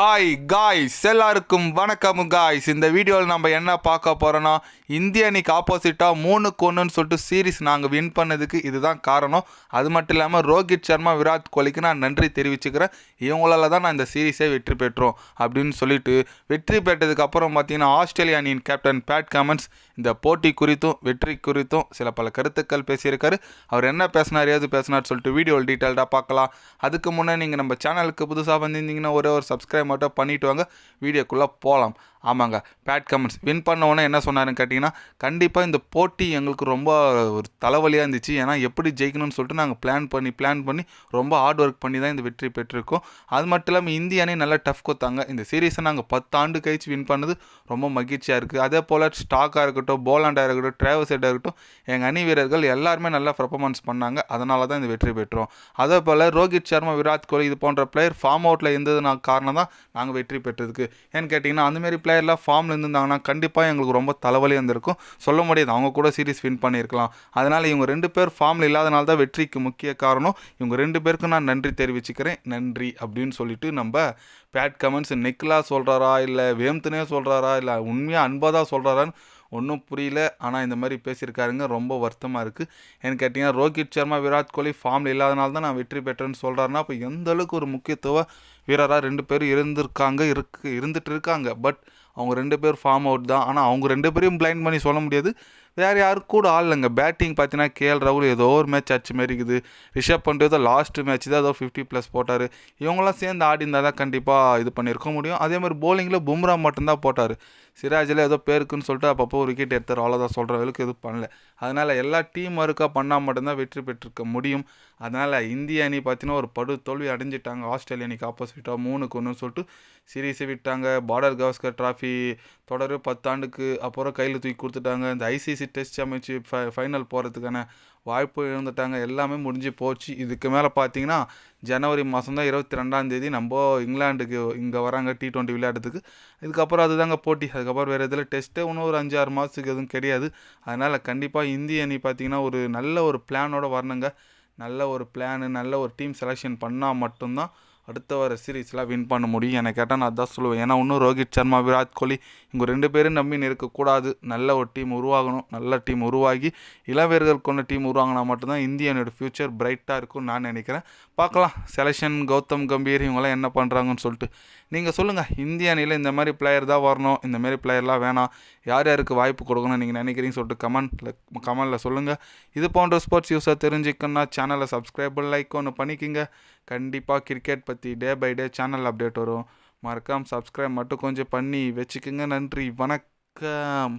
Hi guys, எல்லாருக்கும் வணக்கம் guys. இந்த வீடியோவில் நம்ம என்ன பார்க்க போகிறோன்னா, இந்திய அணிக்கு ஆப்போசிட்டாக 3-1ன்னு சொல்லிட்டு சீரீஸ் நாங்கள் வின் பண்ணதுக்கு இதுதான் காரணம். அது மட்டும் இல்லாமல் ரோஹித் சர்மா, விராட் கோலிக்கு நான் நன்றி தெரிவிச்சுக்கிறேன். இவங்களால தான் நான் இந்த சீரீஸை வெற்றி பெற்றோம் அப்படின்னு சொல்லிட்டு, வெற்றி பெற்றதுக்கு அப்புறம் பார்த்தீங்கன்னா ஆஸ்திரேலிய அணியின் கேப்டன் பேட் கமின்ஸ் இந்த போட்டி குறித்தும் வெற்றி குறித்தும் சில பல கருத்துக்கள் பேசியிருக்காரு. அவர் என்ன பேசினார், ஏது பேசினார் சொல்லிட்டு வீடியோவில் டீட்டெயில்டாக பார்க்கலாம். அதுக்கு முன்னே நீங்கள் நம்ம சேனலுக்கு புதுசாக வந்திருந்தீங்கன்னா ஒரே ஒரு சப்ஸ்கிரைப் மட்டும் பண்ணிவிட்டு வாங்க, வீடியோக்குள்ளே போகலாம். ஆமாங்க, பேட் கமெண்ட்ஸ் வின் பண்ணவொன்னே என்ன சொன்னாருன்னு கேட்டிங்கன்னா, கண்டிப்பாக இந்த போட்டி எங்களுக்கு ரொம்ப ஒரு தலைவலியாக இருந்துச்சு. ஏன்னா எப்படி ஜெயிக்கணும்னு சொல்லிட்டு நாங்கள் பிளான் பண்ணி ரொம்ப ஹார்ட் ஒர்க் பண்ணி தான் இந்த வெற்றி பெற்றிருக்கோம். அது மட்டும் இல்லாமல் இந்திய அணி நல்லா டஃப் கொடுத்தாங்க. இந்த சீரீஸை நாங்கள் 10 ஆண்டு கழிச்சு வின் பண்ணது ரொம்ப மகிழ்ச்சியாக இருக்குது. அதே போல் ஸ்டாக்காக இருக்கட்டும், போலாண்டாக இருக்கட்டும், டிராவல்ஸ் ஹெட்டாக இருக்கட்டும், எங்கள் அணி வீரர்கள் எல்லாருமே நல்லா பர்ஃபார்மன்ஸ் பண்ணாங்க. அதனால தான் இந்த வெற்றி பெற்றோம். அதே போல் ரோஹித் சர்மா, விராட் கோலி இது போன்ற பிளேயர் ஃபார்ம் அவுட்டில் இருந்ததுனா காரணம் தான் நாங்கள் வெற்றி பெற்றதுக்கு. ஏன்னு கேட்டிங்கன்னா, அந்தமாரி பிளேயர்லாம் ஃபார்மில் இருந்திருந்தாங்கன்னா கண்டிப்பாக எங்களுக்கு ரொம்ப தலைவலி இருந்திருக்கும். சொல்ல முடியாது, அவங்க கூட சீரீஸ் வின் பண்ணியிருக்கலாம். அதனால் இவங்க 2 பேர் ஃபார்மில் இல்லாதனால தான் வெற்றிக்கு முக்கிய காரணம். இவங்க 2 பேருக்கும் நான் நன்றி தெரிவிச்சுக்கிறேன். நன்றி அப்படின்னு சொல்லிட்டு நம்ம பேட் கமெண்ட்ஸ் நெக்லா சொல்கிறாரா, இல்லை வேம்துனே சொல்கிறாரா, இல்லை உண்மையாக அன்பாக தான் சொல்கிறாரான்னு ஒன்றும் புரியல. ஆனால் இந்த மாதிரி பேசியிருக்காருங்க, ரொம்ப வருத்தமாக இருக்குது. ஏன்னு கேட்டிங்கன்னா, ரோஹித் சர்மா, விராட் கோலி ஃபார்மில் இல்லாதனால தான் நான் வெற்றி பெற்றேன்னு சொல்கிறாருன்னா, அப்போ எந்த அளவுக்கு ஒரு முக்கியத்துவ வீரராக 2 பேரும் இருந்துட்டு இருக்காங்க. பட் அவங்க 2 பேர் ஃபார்ம் அவுட் தான். ஆனால் அவங்க 2 பேரையும் பிளைண்ட் பண்ணி சொல்ல முடியாது. வேறு யாரும் கூட ஆடலைங்க. பேட்டிங் பார்த்தீங்கன்னா கேஎல் ராகுல் ஏதோ ஒரு மேட்ச் அச்சு மாரி இருக்குது. ரிஷப் பண்ட் ஏதோ லாஸ்ட் மேட்ச் தான் ஏதோ 50+ போட்டார். இவங்களாம் சேர்ந்து ஆடி இருந்தால் தான் கண்டிப்பாக இது பண்ணியிருக்க முடியும். அதே மாதிரி போலிங்கில் பும்ரா மட்டும்தான் போட்டார். சிராஜில் ஏதோ பேருக்குன்னு சொல்லிட்டு அப்பப்போ ஒரு விக்கெட் எடுத்தார், அவ்வளோதான். சொல்கிற அளவுக்கு எதுவும் பண்ணல. அதனால் எல்லா டீம் ஒர்க்காக பண்ணால் மட்டும்தான் வெற்றி பெற்றிருக்க முடியும். அதனால் இந்திய அணி பார்த்தீங்கன்னா ஒரு படு தோல்வி அடைஞ்சிட்டாங்க. ஆஸ்திரேலிய அணிக்கு ஆப்போசிட்டாக 3-1 சொல்லிட்டு சீரீஸை விட்டாங்க. பார்டர் கவாஸ்கர் ட்ராஃபி தொடர் 10 ஆண்டுக்கு அப்புறம் கையில் தூக்கி கொடுத்துட்டாங்க. இந்த ஐசிசி டெஸ்ட் சாம்பியன்ஷிப் ஃபைனல் போகிறதுக்கான வாய்ப்பு இழந்துட்டாங்க. எல்லாமே முடிஞ்சு போச்சு. இதுக்கு மேலே பார்த்தீங்கன்னா ஜனவரி மாதம் தான் 22ஆம் தேதி நம்ம இங்கிலாந்துக்கு இங்கே வராங்க T20 விளையாடுறதுக்கு. இதுக்கப்புறம் அதுதாங்க போட்டி. அதுக்கப்புறம் வேறு இதில் டெஸ்ட்டே இன்னும் ஒரு 5-6 மாதத்துக்கு எதுவும் கிடையாது. அதனால் கண்டிப்பாக இந்திய அணி பார்த்திங்கன்னா ஒரு நல்ல ஒரு பிளானோட வரணுங்க. நல்ல ஒரு பிளானு, நல்ல ஒரு டீம் செலெக்ஷன் பண்ணால் மட்டும்தான் அடுத்த வர சீரீஸ்லாம் வின் பண்ண முடியும். என்னை கேட்டால் நான் அதான் சொல்லுவேன். ஏன்னா இன்னும் ரோஹித் சர்மா, விராட் கோலி இவங்க 2 பேரும் நம்பின்னு இருக்கக்கூடாது. நல்ல ஒரு டீம் உருவாகணும். நல்ல டீம் உருவாகி இளவீரர்கள் கொண்ட டீம் உருவாங்கினா மட்டும்தான் இந்திய அணியோட ஃப்யூச்சர் பிரைட்டாக இருக்கும்னு நான் நினைக்கிறேன். பார்க்கலாம் செலெக்ஷன் கௌதம் கம்பீர் இவங்களாம் என்ன பண்ணுறாங்கன்னு சொல்லிட்டு. நீங்கள் சொல்லுங்கள், இந்திய அணியில் இந்த மாதிரி பிளேயர் தான் வரணும், இந்த மாதிரி பிளேயர்லாம் வேணாம், யார் யாருக்கு வாய்ப்பு கொடுக்கணும்னு நீங்கள் நினைக்கிறீங்கன்னு சொல்லிட்டு கமெண்டில் சொல்லுங்கள். இது போன்ற ஸ்போர்ட்ஸ் யூஸாக தெரிஞ்சுக்கணுன்னா சேனலை சப்ஸ்கிரைப் லைக் ஒன்று பண்ணிக்கிங்க. கண்டிப்பாக கிரிக்கெட் பற்றி day by day channel update வரும். மறக்காமல் சப்ஸ்கிரைப் மட்டும் கொஞ்சம் பண்ணி வச்சுக்கோங்க. நன்றி, வணக்கம்.